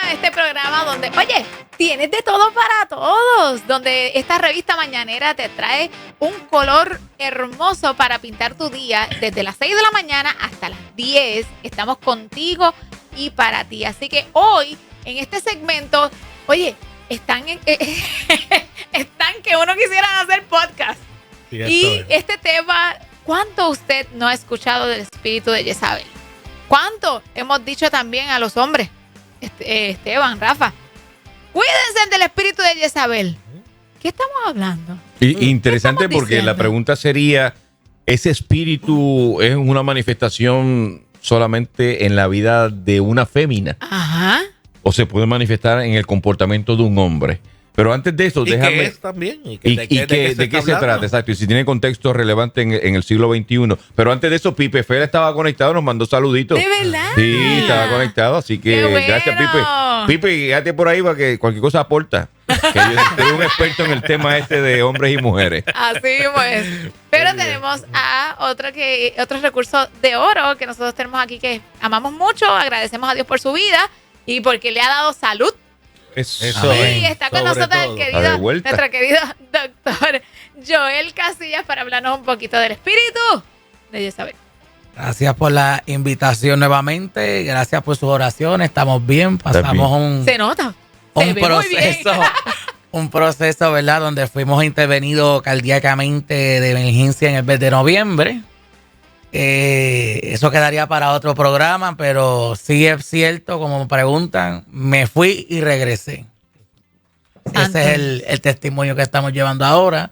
a este programa donde, oye, tienes de todo para todos, donde esta revista mañanera te trae un color hermoso para pintar tu día desde las 6 de la mañana hasta las 10. Estamos contigo y para ti. Así que hoy, en este segmento, oye, están que uno quisiera hacer podcast. Sí, y este tema, ¿cuánto usted no ha escuchado del espíritu de Jezabel? ¿Cuánto hemos dicho también a los hombres? Esteban, Rafa, cuídense del espíritu de Jezabel. ¿Qué estamos hablando? Interesante porque la pregunta sería, ¿ese espíritu es una manifestación solamente en la vida de una fémina? Ajá. ¿O se puede manifestar en el comportamiento de un hombre? Pero antes de eso, déjame... ¿Qué es también? ¿De qué se trata? Exacto. Y si tiene contexto relevante en el siglo XXI. Pero antes de eso, Pipe Fer estaba conectado, nos mandó saluditos. ¿De verdad? Sí, estaba conectado. Así que bueno. Gracias, Pipe. Pipe, quédate por ahí para que cualquier cosa aporta. Que yo soy un experto en el tema de hombres y mujeres. Así pues. Pero tenemos a otro recurso de oro que nosotros tenemos aquí que amamos mucho. Agradecemos a Dios por su vida y porque le ha dado salud. Eso. Sí, está con nosotros nuestro querido doctor Joel Casillas para hablarnos un poquito del espíritu de Jezabel. Gracias por la invitación nuevamente, gracias por sus oraciones, estamos bien, pasamos se nota, un proceso, ¿verdad? Donde fuimos intervenidos cardíacamente de emergencia en el mes de noviembre. Eso quedaría para otro programa, pero sí es cierto, como me preguntan, me fui y regresé. Ese es el testimonio que estamos llevando ahora.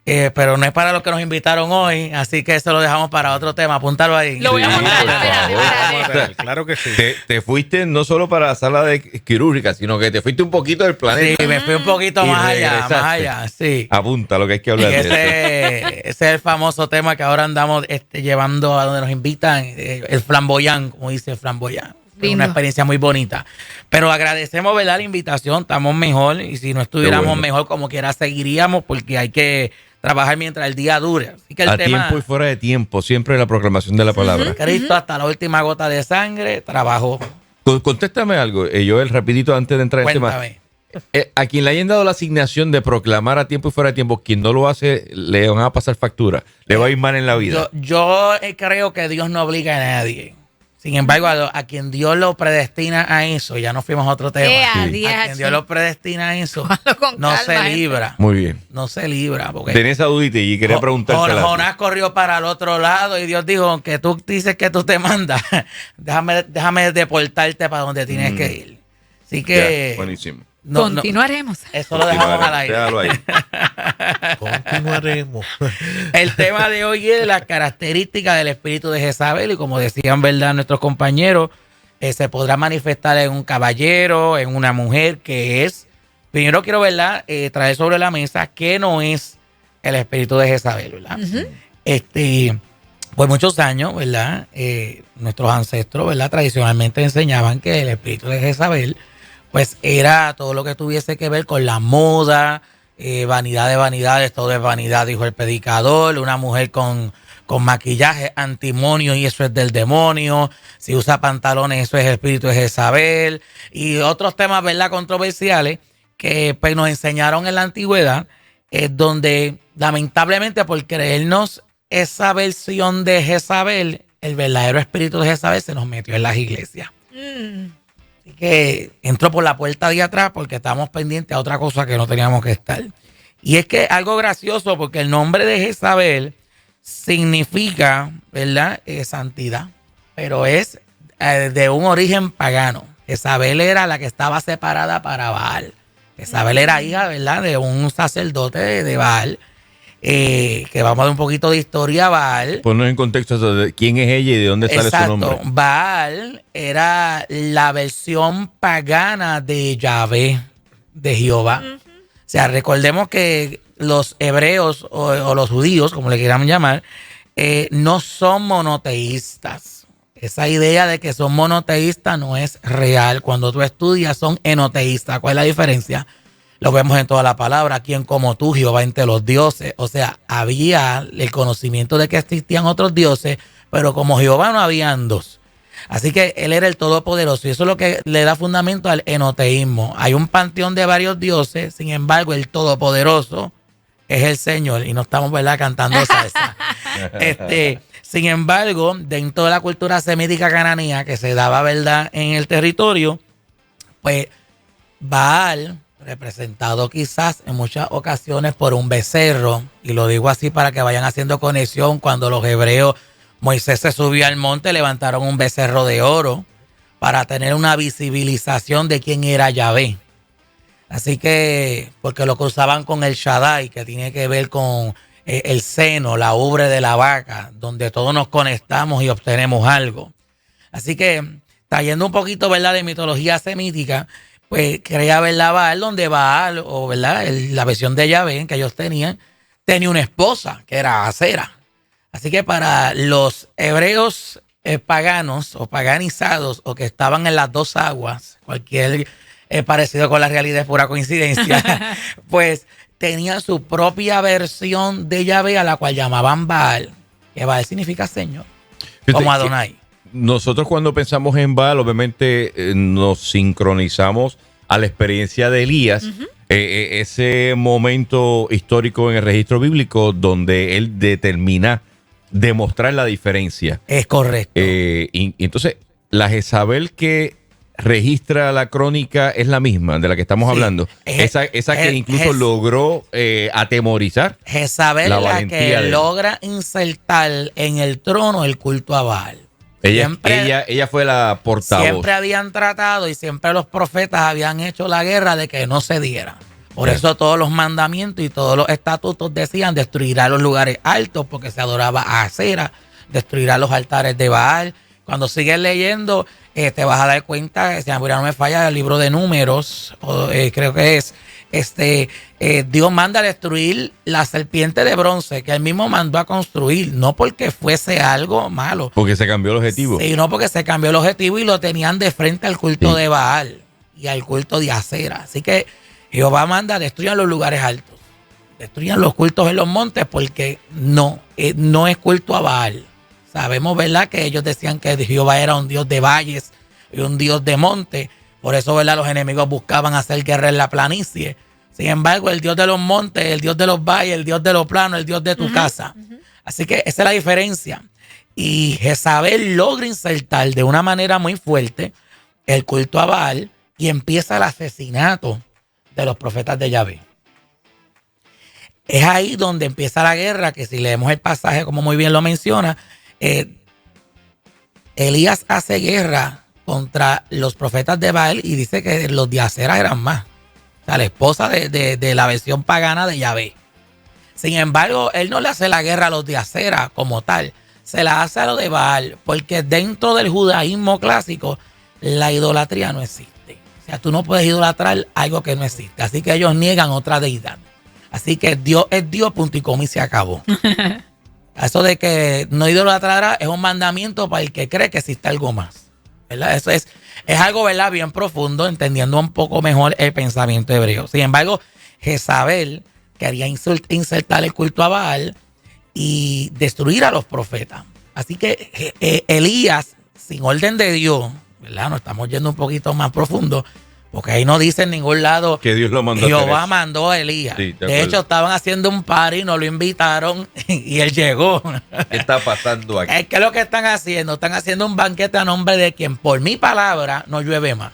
Pero no es para lo que nos invitaron hoy, así que eso lo dejamos para otro tema. Apúntalo ahí. Lo voy a montar. Claro que sí. Te fuiste no solo para la sala de quirúrgica, sino que te fuiste un poquito del planeta. Sí, me fui un poquito más allá, sí. Apunta lo que hay que hablar de ese es el famoso tema que ahora andamos llevando a donde nos invitan, el flamboyán, como dice el flamboyán. Una experiencia muy bonita. Pero agradecemos, ¿verdad?, la invitación. Estamos mejor y si no estuviéramos mejor, como quiera, seguiríamos porque hay que trabajar mientras el día dure. Así que el tema, tiempo y fuera de tiempo, siempre la proclamación de la palabra. Cristo hasta la última gota de sangre trabajó. Contéstame algo, Joel, rapidito antes de entrar en el tema. A quien le hayan dado la asignación de proclamar a tiempo y fuera de tiempo, quien no lo hace, le van a pasar factura. Le va a ir mal en la vida. Yo creo que Dios no obliga a nadie. Sin embargo, a quien Dios lo predestina a eso, ya nos fuimos a otro tema. A quien Dios lo predestina a eso, no se libra. Muy bien. No se libra. Tenía esa dudita y quería preguntarte. Jonás corrió para el otro lado y Dios dijo, aunque tú dices que tú te mandas, déjame deportarte para donde tienes que ir. Así que... buenísimo. Continuaremos. Eso lo dejamos al aire. Déjalo ahí. Continuaremos. El tema de hoy es las características del espíritu de Jezabel y como decían, ¿verdad?, nuestros compañeros, se podrá manifestar en un caballero, en una mujer, que es. Primero quiero, ¿verdad?, traer sobre la mesa qué no es el espíritu de Jezabel, ¿verdad? Por muchos años, ¿verdad?, nuestros ancestros, ¿verdad?, tradicionalmente enseñaban que el espíritu de Jezabel pues era todo lo que tuviese que ver con la moda, vanidad de vanidades, todo es vanidad, dijo el predicador, una mujer con maquillaje antimonio y eso es del demonio, si usa pantalones eso es el espíritu de Jezabel y otros temas, ¿verdad?, controversiales que pues nos enseñaron en la antigüedad, donde lamentablemente por creernos esa versión de Jezabel, el verdadero espíritu de Jezabel se nos metió en las iglesias. Así que entró por la puerta de atrás porque estábamos pendientes a otra cosa que no teníamos que estar. Y es que algo gracioso porque el nombre de Jezabel significa, ¿verdad?, santidad, pero es de un origen pagano. Jezabel era la que estaba separada para Baal. Jezabel era hija, ¿verdad?, de un sacerdote de Baal. Que vamos a dar un poquito de historia. Baal, ponnos en contexto de quién es ella y de dónde sale su nombre. Baal era la versión pagana de Yahvé, de Jehová. O sea, recordemos que los hebreos o los judíos, como le quieran llamar, no son monoteístas. Esa idea de que son monoteístas no es real. Cuando tú estudias son enoteístas. ¿Cuál es la diferencia? Lo vemos en toda la palabra, quien como tú, Jehová entre los dioses. O sea, había el conocimiento de que existían otros dioses, pero como Jehová no habían dos. Así que él era el todopoderoso y eso es lo que le da fundamento al enoteísmo. Hay un panteón de varios dioses, sin embargo el todopoderoso es el Señor y no estamos, ¿verdad?, cantando salsa. Sin embargo, dentro de la cultura semítica cananea que se daba, ¿verdad?, en el territorio, pues Baal, representado quizás en muchas ocasiones por un becerro, y lo digo así para que vayan haciendo conexión, cuando los hebreos, Moisés se subió al monte, levantaron un becerro de oro para tener una visibilización de quién era Yahvé. Así que, porque lo cruzaban con el Shaddai, que tiene que ver con el seno, la ubre de la vaca, donde todos nos conectamos y obtenemos algo. Así que, trayendo un poquito, ¿verdad?, de mitología semítica, pues crea, ¿verdad?, Baal, donde Baal, o ¿verdad?, la versión de Yahvé que ellos tenían, tenía una esposa, que era Acera. Así que para los hebreos paganos o paganizados, o que estaban en las dos aguas, cualquier parecido con la realidad es pura coincidencia, pues tenían su propia versión de Yahvé a la cual llamaban Baal, que Baal significa Señor, como Adonai. Nosotros cuando pensamos en Baal, obviamente nos sincronizamos a la experiencia de Elías, ese momento histórico en el registro bíblico donde él determina demostrar la diferencia. Es correcto. Y entonces, la Jezabel que registra la crónica es la misma de la que estamos hablando. Esa que incluso logró atemorizar. Jezabel la que logra insertar en el trono el culto a Baal. Ella fue la portavoz. Siempre habían tratado y siempre los profetas habían hecho la guerra de que no se diera. Por eso todos los mandamientos y todos los estatutos decían: destruirá los lugares altos porque se adoraba a Acera, destruirá los altares de Baal. Cuando sigues leyendo, te vas a dar cuenta, si no me falla, el libro de Números, creo que es, Dios manda a destruir la serpiente de bronce que él mismo mandó a construir, no porque fuese algo malo. Porque se cambió el objetivo. Sí, no, porque se cambió el objetivo y lo tenían de frente al culto de Baal y al culto de Acera. Así que Jehová manda: destruyan los lugares altos, destruyan los cultos en los montes, porque no es culto a Baal. Sabemos, ¿verdad?, que ellos decían que Jehová era un Dios de valles y un Dios de monte. Por eso, ¿verdad?, los enemigos buscaban hacer guerra en la planicie. Sin embargo, el Dios de los montes, el Dios de los valles, el Dios de lo plano, el Dios de tu casa. Así que esa es la diferencia. Y Jezabel logra insertar de una manera muy fuerte el culto a Baal y empieza el asesinato de los profetas de Yahvé. Es ahí donde empieza la guerra, que si leemos el pasaje, como muy bien lo menciona, Elías hace guerra contra los profetas de Baal y dice que los de Acera eran más. O sea, la esposa de la versión pagana de Yahvé. Sin embargo, él no le hace la guerra a los de Acera como tal. Se la hace a los de Baal, porque dentro del judaísmo clásico la idolatría no existe. O sea, tú no puedes idolatrar algo que no existe. Así que ellos niegan otra deidad. Así que Dios es Dios, punto y coma, y se acabó. Eso de que no idolatrará es un mandamiento para el que cree que existe algo más, ¿verdad? Eso es algo, ¿verdad?, bien profundo, entendiendo un poco mejor el pensamiento hebreo. Sin embargo, Jezabel quería insertar el culto a Baal y destruir a los profetas. Así que Elías, sin orden de Dios, ¿verdad?, nos estamos yendo un poquito más profundo, porque ahí no dice en ningún lado que Dios lo mandó. Jehová mandó a Elías. Sí, de hecho, estaban haciendo un party, no lo invitaron y él llegó. ¿Qué está pasando aquí? ¿Qué es lo que están haciendo? Están haciendo un banquete a nombre de quien, por mi palabra, no llueve más.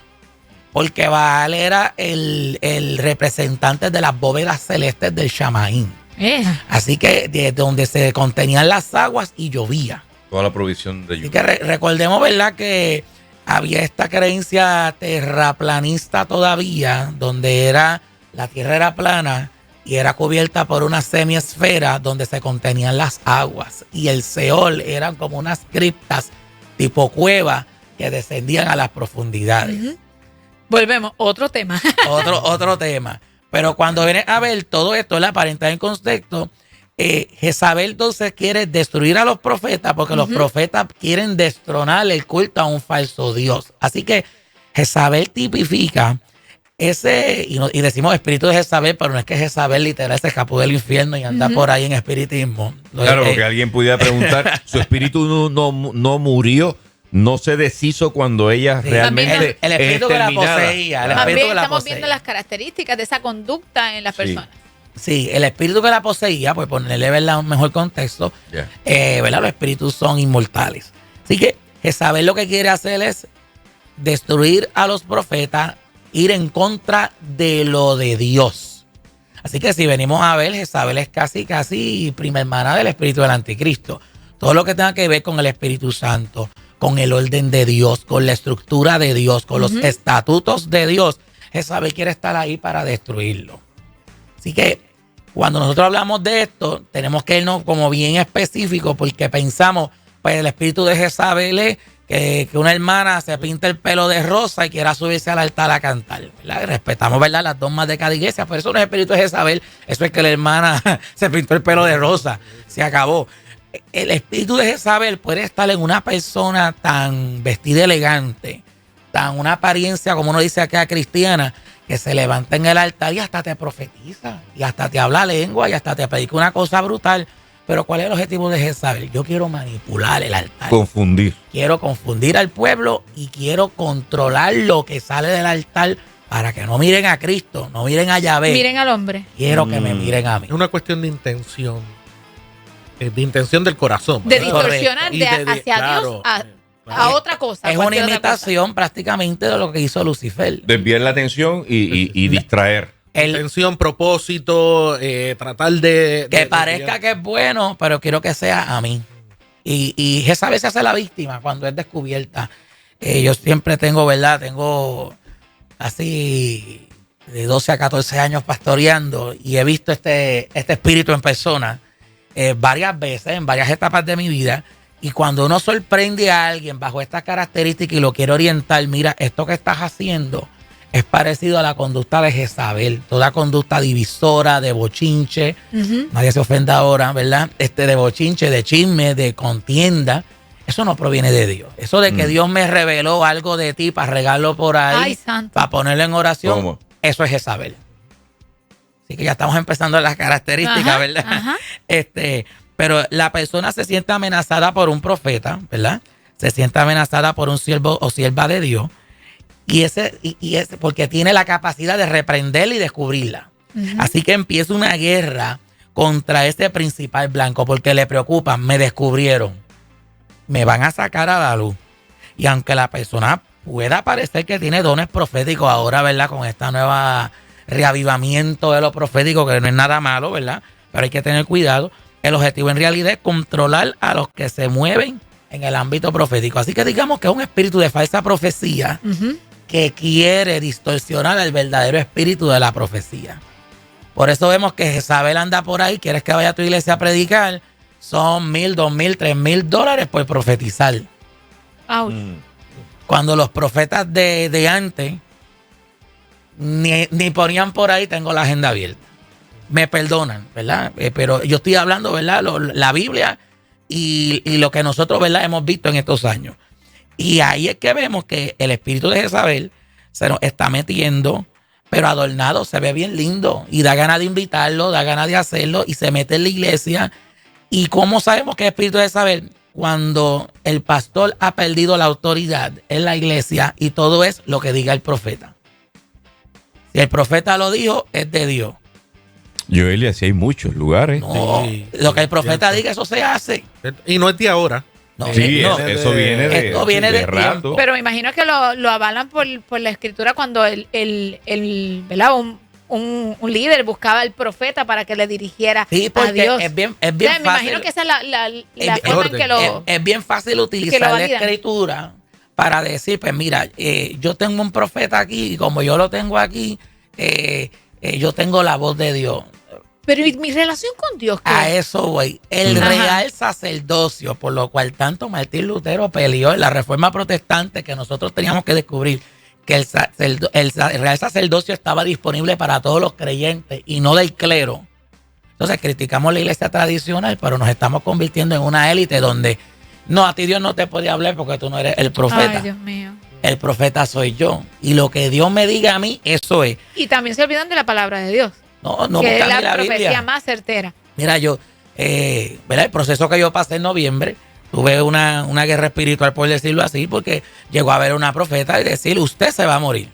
Porque Baal era el representante de las bóvedas celestes del Shamaín. Así que de donde se contenían las aguas y llovía. Toda la provisión de lluvia. Así que recordemos, ¿verdad?, que había esta creencia terraplanista todavía, donde la tierra era plana y era cubierta por una semiesfera donde se contenían las aguas. Y el Seol eran como unas criptas tipo cueva que descendían a las profundidades. Volvemos, otro tema. Otro tema. Pero cuando viene a ver todo esto, la aparentar en contexto, Jezabel entonces quiere destruir a los profetas porque los profetas quieren destronar el culto a un falso Dios. Así que Jezabel tipifica ese, y decimos espíritu de Jezabel, pero no es que Jezabel literal se escapó del infierno y anda por ahí en espiritismo. Claro, porque alguien pudiera preguntar, ¿su espíritu no murió no se deshizo cuando ella Sí. realmente El espíritu es que la terminada. poseía, el Más espíritu bien que la estamos poseía. viendo las características de esa conducta en las Sí. personas. Sí, el espíritu que la poseía, pues ponerle, ¿verdad?, un mejor contexto, Ya. ¿verdad? Los espíritus son inmortales. Así que Jezabel lo que quiere hacer es destruir a los profetas, ir en contra de lo de Dios. Así que si venimos a ver, Jezabel es casi prima hermana del espíritu del anticristo. Todo lo que tenga que ver con el Espíritu Santo, con el orden de Dios, con la estructura de Dios, con los estatutos de Dios, Jezabel quiere estar ahí para destruirlo. Así que cuando nosotros hablamos de esto, tenemos que irnos como bien específico porque pensamos, pues el espíritu de Jezabel es que una hermana se pinta el pelo de rosa y quiera subirse al altar a cantar, ¿verdad? Y respetamos, ¿verdad?, las dogmas de cada iglesia, pero eso no es el espíritu de Jezabel, eso es que la hermana se pintó el pelo de rosa, se acabó. El espíritu de Jezabel puede estar en una persona tan vestida elegante, tan una apariencia, como uno dice acá, cristiana, que se levanta en el altar y hasta te profetiza, y hasta te habla lengua, y hasta te predica una cosa brutal. Pero ¿cuál es el objetivo de Jezabel? Yo quiero manipular el altar. Confundir. Quiero confundir al pueblo y quiero controlar lo que sale del altar para que no miren a Cristo, no miren a Yahvé. Miren al hombre. Quiero que me miren a mí. Es una cuestión de intención. De intención del corazón. De ¿verdad? distorsionar Y hacia claro, Dios a claro. otra cosa. Es una cualquier otra imitación prácticamente de lo que hizo Lucifer. Desviar la atención y distraer. Intención, propósito, tratar de... Que parezca que es bueno, pero quiero que sea a mí. Y Jezabel se hace la víctima cuando es descubierta. Yo siempre tengo, ¿verdad? Tengo así de 12 a 14 años pastoreando y he visto este espíritu en persona varias veces, en varias etapas de mi vida. Y cuando uno sorprende a alguien bajo estas características y lo quiere orientar, mira, esto que estás haciendo es parecido a la conducta de Jezabel, toda conducta divisora, de bochinche, nadie se ofenda ahora, ¿verdad? De bochinche, de chisme, de contienda, eso no proviene de Dios. Eso de que Dios me reveló algo de ti para regarlo por ahí, Ay, santo. para ponerlo en oración, ¿Cómo? eso es Jezabel. Así que ya estamos empezando las características, Ajá, ¿verdad? ajá. Pero la persona se siente amenazada por un profeta, ¿verdad? Se siente amenazada por un siervo o sierva de Dios. Y ese porque tiene la capacidad de reprenderla y descubrirla. Así que empieza una guerra contra este principal blanco porque le preocupa, me descubrieron, me van a sacar a la luz. Y aunque la persona pueda parecer que tiene dones proféticos ahora, ¿verdad? Con esta nueva reavivamiento de lo profético, que no es nada malo, ¿verdad? Pero hay que tener cuidado. El objetivo en realidad es controlar a los que se mueven en el ámbito profético. Así que digamos que es un espíritu de falsa profecía que quiere distorsionar el verdadero espíritu de la profecía. Por eso vemos que Jezabel anda por ahí, quieres que vaya a tu iglesia a predicar, son $1,000, $2,000, $3,000 por profetizar. Ouch. Cuando los profetas de antes ni ponían por ahí, tengo la agenda abierta. Me perdonan, ¿verdad? Pero yo estoy hablando, ¿verdad? La Biblia y lo que nosotros, ¿verdad?, hemos visto en estos años. Y ahí es que vemos que el espíritu de Jezabel se nos está metiendo, pero adornado, se ve bien lindo y da ganas de invitarlo, da ganas de hacerlo y se mete en la iglesia. ¿Y cómo sabemos que es espíritu de Jezabel? Cuando el pastor ha perdido la autoridad en la iglesia y todo es lo que diga el profeta. Si el profeta lo dijo, es de Dios. Joel, y así hay muchos lugares. No, Sí, lo que el profeta cierto. diga, eso se hace. Y no es de ahora. No, Sí, no. eso viene de, Esto viene de rato. tiempo. Pero me imagino que lo avalan por la escritura cuando ¿verdad? Un líder buscaba al profeta para que le dirigiera Sí, a porque Dios. es bien O sea, fácil. me imagino que esa es la Es- forma en orden. que lo... Es bien fácil que lo utilizar la validan. escritura para decir, pues mira, yo tengo un profeta aquí y como yo lo tengo aquí, yo tengo la voz de Dios. Pero ¿y mi relación con Dios? ¿qué? A eso voy. El Ajá. real sacerdocio, por lo cual tanto Martín Lutero peleó en la Reforma Protestante, que nosotros teníamos que descubrir que el real sacerdocio estaba disponible para todos los creyentes y no del clero. Entonces criticamos la iglesia tradicional, pero nos estamos convirtiendo en una élite donde no, a ti Dios no te puede hablar porque tú no eres el profeta. Ay, Dios mío. El profeta soy yo. Y lo que Dios me diga a mí, eso es. Y también se olvidan de la palabra de Dios, No que es buscan ni la la profecía Biblia. más certera. Mira, ¿verdad? El proceso que yo pasé en noviembre, Tuve una guerra espiritual, por decirlo así, porque llegó a ver una profeta y decir, usted se va a morir.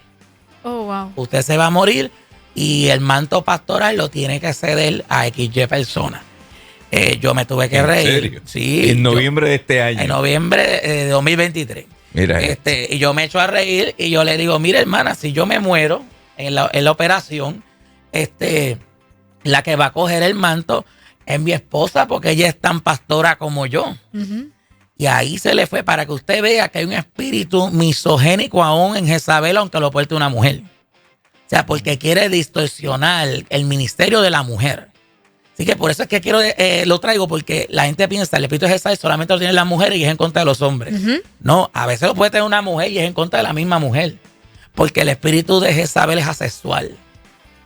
Oh, wow. Usted se va a morir y el manto pastoral lo tiene que ceder a XY persona. Yo me tuve que ¿En reír. serio? Sí. En noviembre de este año. En noviembre de 2023. Mira. Y yo me echo a reír y yo le digo, mira, hermana, si yo me muero en la operación, la que va a coger el manto es mi esposa, porque ella es tan pastora como yo. Ujú. Y ahí se le fue, para que usted vea que hay un espíritu misogénico aún en Jezabel, aunque lo porte una mujer. O sea, porque quiere distorsionar el ministerio de la mujer. Así que por eso es que lo traigo, porque la gente piensa, el espíritu de Jezabel solamente lo tienen las mujeres y es en contra de los hombres. Ujú. No, a veces lo puede tener una mujer y es en contra de la misma mujer. Porque el espíritu de Jezabel es asexual.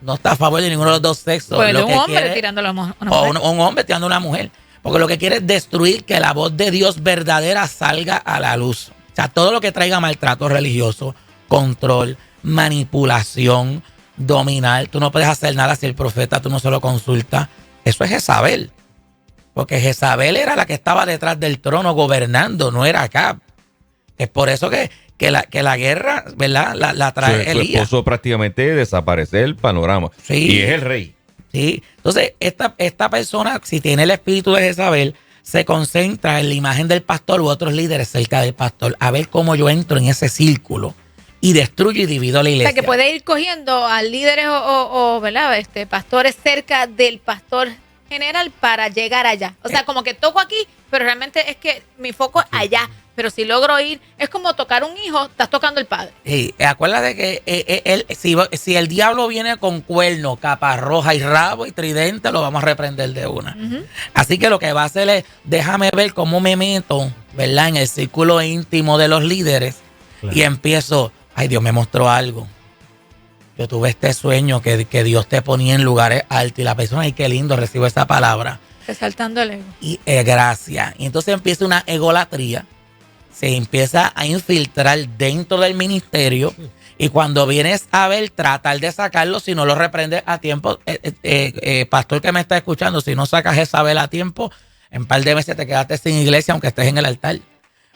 No está a favor de ninguno de los dos sexos. Pues Lo de un que hombre quiere- tirándolo a una o mujer. un hombre tirando a una mujer. Porque lo que quiere es destruir que la voz de Dios verdadera salga a la luz. O sea, todo lo que traiga maltrato religioso, control, manipulación, dominar. Tú no puedes hacer nada si el profeta tú no se lo consultas. Eso es Jezabel. Porque Jezabel era la que estaba detrás del trono gobernando, no era Acab. Es por eso que la guerra, ¿verdad? La trae Su Elías. esposo prácticamente desaparece del panorama. Sí. Y es el rey. ¿Sí? Entonces, esta persona, si tiene el espíritu de Jezabel, se concentra en la imagen del pastor u otros líderes cerca del pastor, a ver cómo yo entro en ese círculo y destruyo y divido la O iglesia. sea, que puede ir cogiendo a líderes o ¿verdad? Pastores cerca del pastor general para llegar allá. O sea, como que toco aquí, pero realmente es que mi foco es allá. Pero si logro ir, es como tocar un hijo, estás tocando el padre. Sí, acuérdate que si el diablo viene con cuerno, capa roja y rabo y tridente, lo vamos a reprender de una. Ujú. Así que lo que va a hacer es, déjame ver cómo me meto, ¿verdad? En el círculo íntimo de los líderes. Claro. Y empiezo, ay, Dios me mostró algo. Yo tuve este sueño que Dios te ponía en lugares altos y la persona, ay, qué lindo, recibo esa palabra. Resaltando el ego. Y gracia. Y entonces empieza una egolatría. Se empieza a infiltrar dentro del ministerio. Y cuando vienes a ver, tratar de sacarlo, si no lo reprendes a tiempo, pastor que me está escuchando, si no sacas Jezabel a tiempo, en un par de meses te quedaste sin iglesia aunque estés en el altar.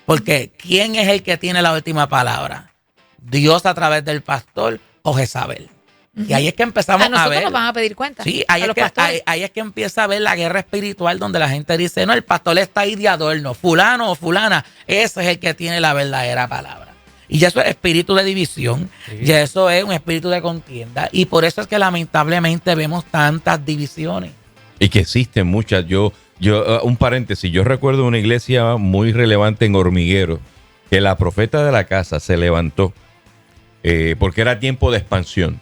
Porque ¿quién es el que tiene la última palabra? ¿Dios a través del pastor o Jezabel? Y ahí es que empezamos A nosotros ver. nos van a pedir cuenta. Sí, a ahí es, los que, pastores. ahí es que empieza a ver la guerra espiritual donde la gente dice, no, el pastor está ahí de adorno, fulano o fulana, ese es el que tiene la verdadera palabra. Y ya eso es espíritu de división, ya eso es un espíritu de contienda, y por eso es que lamentablemente vemos tantas divisiones. Y que existen muchas. Un paréntesis, yo recuerdo una iglesia muy relevante en Hormiguero, que la profeta de la casa se levantó porque era tiempo de expansión.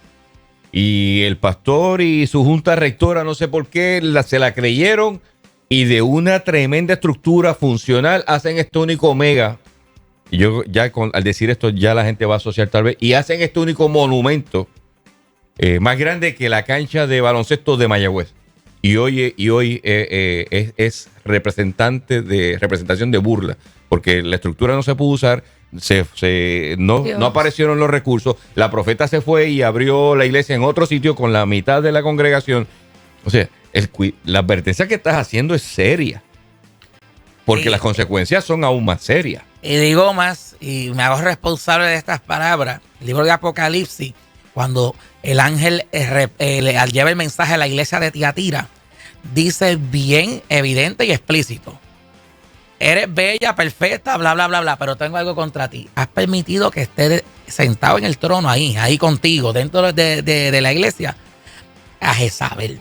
Y el pastor y su junta rectora, no sé por qué, se la creyeron y de una tremenda estructura funcional hacen este único mega. Y yo ya al decir esto ya la gente va a asociar tal vez. Y hacen este único monumento más grande que la cancha de baloncesto de Mayagüez. Y hoy es representación de burla, porque la estructura no se pudo usar, no aparecieron los recursos, la profeta se fue y abrió la iglesia en otro sitio con la mitad de la congregación. O sea, la advertencia que estás haciendo es seria, porque las consecuencias son aún más serias. Y digo más, y me hago responsable de estas palabras, el libro de Apocalipsis, cuando el ángel lleva el mensaje a la iglesia de Tiatira, dice bien evidente y explícito: eres bella, perfecta, bla, bla, bla, bla, pero tengo algo contra ti. Has permitido que esté sentado en el trono ahí contigo, dentro de la iglesia, a Jezabel.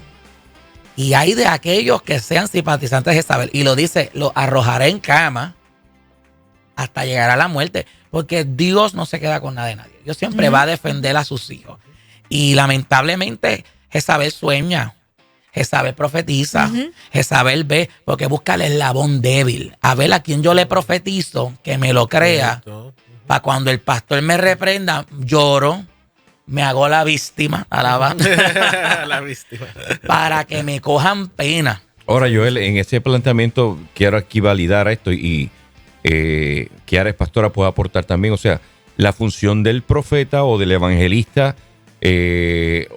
Y hay de aquellos que sean simpatizantes de Jezabel. Y lo dice, lo arrojaré en cama hasta llegar a la muerte. Porque Dios no se queda con nada de nadie. Dios siempre va a defender a sus hijos. Y lamentablemente Jezabel sueña. Jezabel profetiza. Jezabel ve, porque busca el eslabón débil. A ver a quien yo le profetizo, que me lo crea. Para cuando el pastor me reprenda, lloro. Me hago la víctima, alaba, La víctima. para que me cojan pena. Ahora, Joel, en ese planteamiento quiero aquí validar esto y Kiara, pastora, puede aportar también. O sea, la función del profeta o del evangelista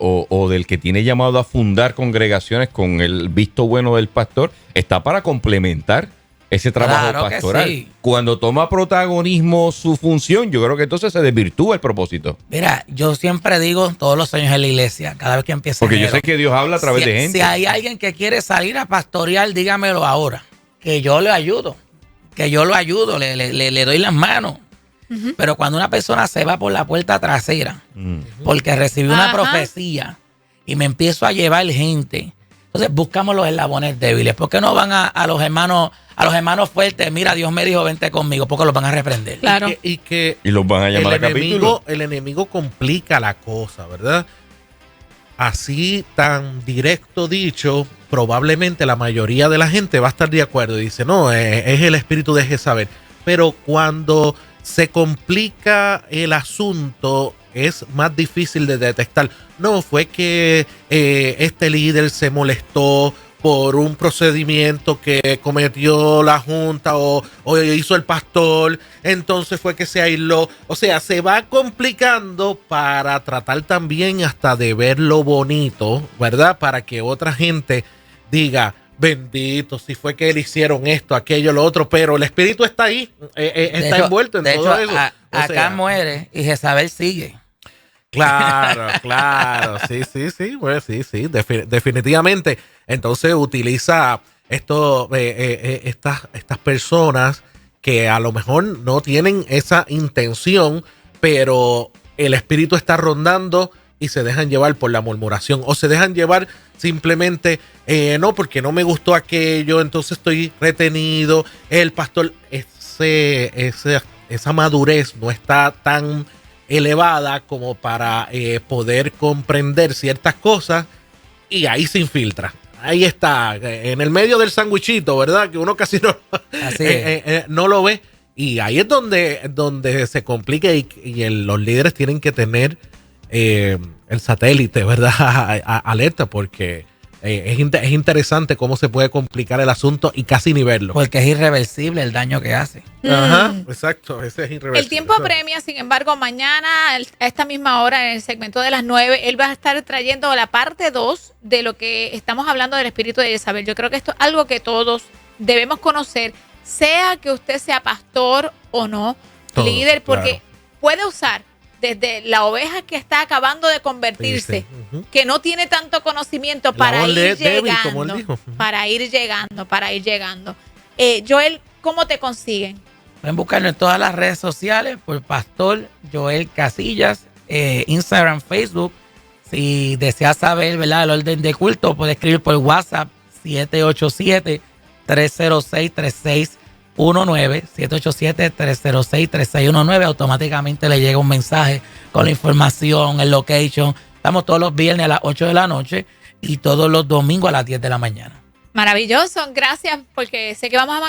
o del que tiene llamado a fundar congregaciones con el visto bueno del pastor está para complementar ese trabajo Claro que pastoral. sí. Cuando toma protagonismo su función, yo creo que entonces se desvirtúa el propósito. Mira, yo siempre digo todos los años en la iglesia, cada vez que empieza Porque yo enero, sé que Dios habla a través de gente. Si hay alguien que quiere salir a pastorear, dígamelo ahora, que yo le ayudo, le doy las manos. Pero cuando una persona se va por la puerta trasera, porque recibió una Ajá. profecía y me empiezo a llevar gente, entonces buscamos los eslabones débiles. ¿Por qué no van a los hermanos fuertes? Mira, Dios me dijo, vente conmigo, porque los van a reprender. Claro. Y que Y los van a llamar a capítulo. el enemigo complica la cosa, ¿verdad? Así tan directo dicho, probablemente la mayoría de la gente va a estar de acuerdo y dice, no, es el espíritu de Jezabel. Pero cuando se complica el asunto, es más difícil de detectar. No, fue que este líder se molestó por un procedimiento que cometió la junta o hizo el pastor, entonces fue que se aisló. O sea, se va complicando para tratar también hasta de ver lo bonito, ¿verdad? Para que otra gente diga, bendito, si fue que le hicieron esto, aquello, lo otro, pero el espíritu está ahí, está envuelto en todo eso. Acá sea, muere y Jezabel sigue. Claro, sí, pues sí, definitivamente. Entonces utiliza estas personas que a lo mejor no tienen esa intención, pero el espíritu está rondando y se dejan llevar por la murmuración o se dejan llevar simplemente, no, porque no me gustó aquello, entonces estoy retenido. El pastor, esa madurez no está tan elevada como para poder comprender ciertas cosas y ahí se infiltra. Ahí está, en el medio del sandwichito, ¿verdad? Que uno casi no lo ve. Y ahí es donde se complica y los líderes tienen que tener el satélite, ¿verdad? Alerta, porque es interesante cómo se puede complicar el asunto y casi ni verlo. Porque es irreversible el daño que hace. Ajá, exacto, ese es irreversible. El tiempo apremia, sin embargo, mañana a esta misma hora, en el segmento de las 9, él va a estar trayendo la parte 2 de lo que estamos hablando del espíritu de Jezabel. Yo creo que esto es algo que todos debemos conocer, sea que usted sea pastor o no, Todos, líder, porque claro. puede usar desde la oveja que está acabando de convertirse, Sí, sí. Ujú. que no tiene tanto conocimiento La para voz ir débil, como él llegando, dijo. para ir llegando. Joel, ¿cómo te consiguen? Pueden buscarlo en todas las redes sociales por Pastor Joel Casillas, Instagram, Facebook. Si desea saber, ¿verdad?, el orden de culto, puede escribir por WhatsApp 787-306-3619. 787-306-3619. Automáticamente le llega un mensaje con la información, el location. Estamos todos los viernes a las 8 de la noche y todos los domingos a las 10 de la mañana. Maravilloso, gracias, porque sé que vamos a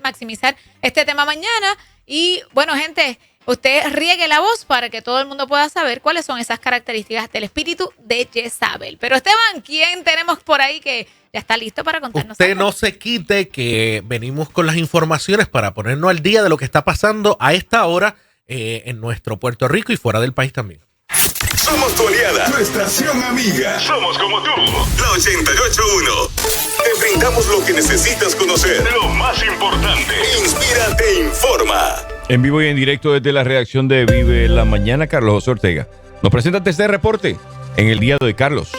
maximizar este tema mañana. Y bueno, gente, usted riegue la voz para que todo el mundo pueda saber cuáles son esas características del espíritu de Jezabel. Pero Esteban, ¿quién tenemos por ahí que ya está listo para contarnos Usted algo? no se quite que venimos con las informaciones para ponernos al día de lo que está pasando a esta hora en nuestro Puerto Rico y fuera del país también. Somos tu aliada, tu estación amiga. Somos como tú. La 88.1. Te brindamos lo que necesitas conocer. Lo más importante. Inspira, te informa. En vivo y en directo desde la redacción de Vive la Mañana, Carlos José Ortega. Nos presenta este reporte en el día de hoy, Carlos.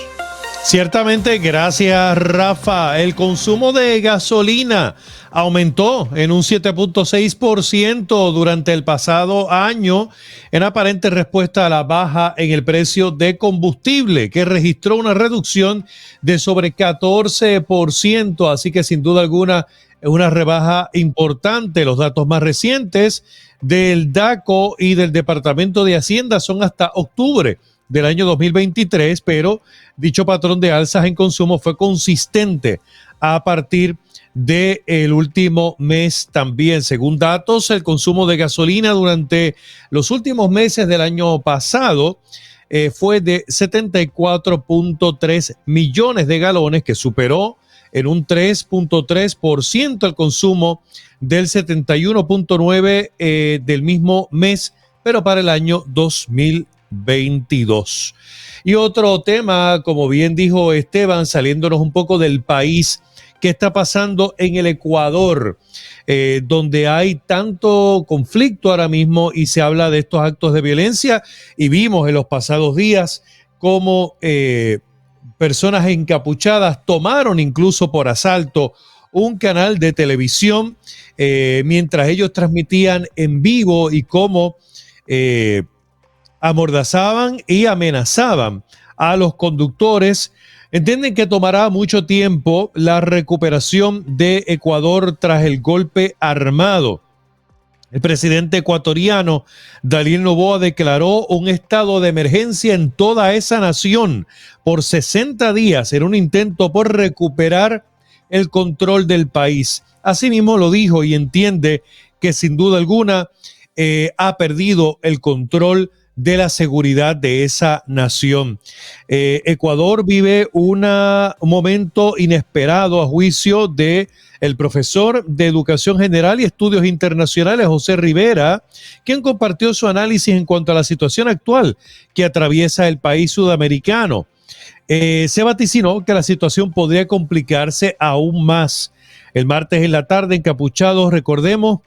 Ciertamente, gracias Rafa. El consumo de gasolina aumentó en un 7.6% durante el pasado año en aparente respuesta a la baja en el precio de combustible, que registró una reducción de sobre 14%. Así que sin duda alguna es una rebaja importante. Los datos más recientes del DACO y del Departamento de Hacienda son hasta octubre del año 2023, pero dicho patrón de alzas en consumo fue consistente a partir del último mes también. Según datos, el consumo de gasolina durante los últimos meses del año pasado fue de 74.3 millones de galones, que superó en un 3.3% el consumo del 71.9 del mismo mes, pero para el año 2022. Y otro tema, como bien dijo Esteban, saliéndonos un poco del país, qué está pasando en el Ecuador, donde hay tanto conflicto ahora mismo y se habla de estos actos de violencia, y vimos en los pasados días cómo personas encapuchadas tomaron incluso por asalto un canal de televisión mientras ellos transmitían en vivo, y cómo amordazaban y amenazaban a los conductores. Entienden que tomará mucho tiempo la recuperación de Ecuador tras el golpe armado. El presidente ecuatoriano Daniel Noboa declaró un estado de emergencia en toda esa nación por 60 días en un intento por recuperar el control del país. Asimismo lo dijo, y entiende que sin duda alguna ha perdido el control de la seguridad de esa nación. Ecuador vive un momento inesperado a juicio de el profesor de Educación General y Estudios Internacionales, José Rivera, quien compartió su análisis en cuanto a la situación actual que atraviesa el país sudamericano. Se vaticinó que la situación podría complicarse aún más. El martes en la tarde, encapuchados, recordemos,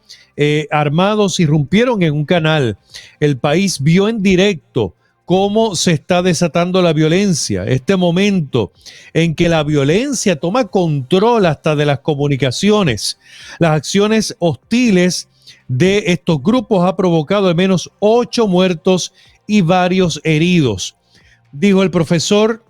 armados, irrumpieron en un canal. El país vio en directo cómo se está desatando la violencia, este momento en que la violencia toma control hasta de las comunicaciones. Las acciones hostiles de estos grupos ha provocado al menos 8 muertos y varios heridos. Dijo el profesor: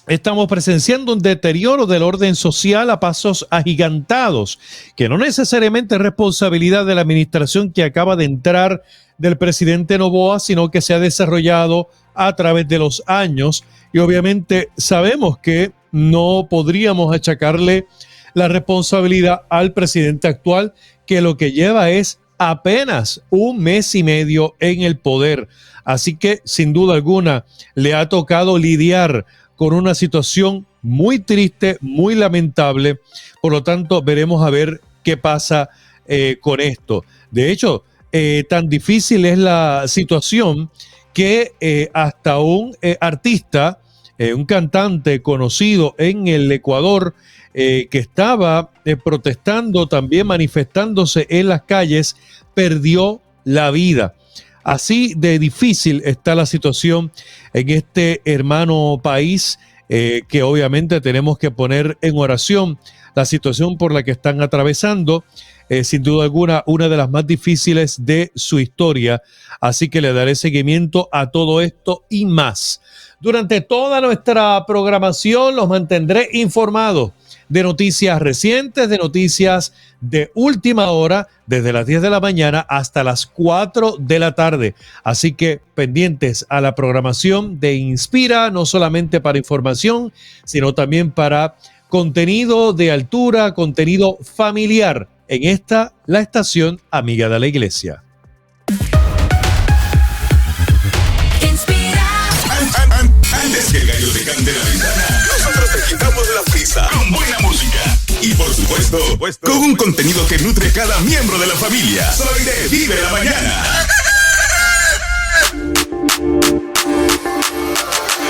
estamos presenciando un deterioro del orden social a pasos agigantados, que no necesariamente es responsabilidad de la administración que acaba de entrar del presidente Noboa, sino que se ha desarrollado a través de los años. Y obviamente sabemos que no podríamos achacarle la responsabilidad al presidente actual, que lo que lleva es apenas 1 mes y medio en el poder. Así que sin duda alguna le ha tocado lidiar con una situación muy triste, muy lamentable. Por lo tanto, veremos a ver qué pasa con esto. De hecho, tan difícil es la situación que hasta un artista, un cantante conocido en el Ecuador, que estaba protestando, también manifestándose en las calles, perdió la vida. Así de difícil está la situación en este hermano país, que obviamente tenemos que poner en oración la situación por la que están atravesando. Sin duda alguna, una de las más difíciles de su historia. Así que le daré seguimiento a todo esto y más. Durante toda nuestra programación los mantendré informados de noticias recientes, de noticias de última hora, desde las 10 de la mañana hasta las 4 de la tarde. Así que pendientes a la programación de Inspira, no solamente para información, sino también para contenido de altura, contenido familiar, en esta, la estación amiga de la iglesia. Antes que el gallo te cante la ventana, nosotros te quitamos la prisa con buena música y por supuesto con un contenido que nutre cada miembro de la familia. Soy de Vive la Mañana.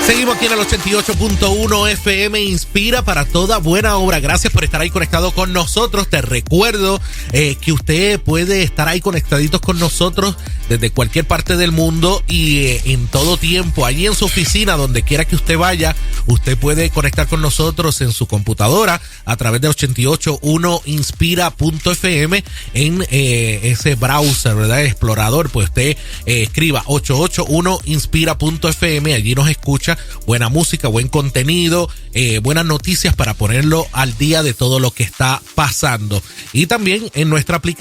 Seguimos aquí en el 88.1 FM Inspira para toda buena obra. Gracias por estar ahí conectado con nosotros. Te recuerdo que usted puede estar ahí conectaditos con nosotros desde cualquier parte del mundo y en todo tiempo. Allí en su oficina, donde quiera que usted vaya, usted puede conectar con nosotros en su computadora a través de 881inspira.fm en ese browser, ¿verdad? Explorador. Pues usted escriba 881inspira.fm. Allí nos escucha. Buena música, buen contenido, buenas noticias para ponerlo al día de todo lo que está pasando. Y también en nuestra aplicación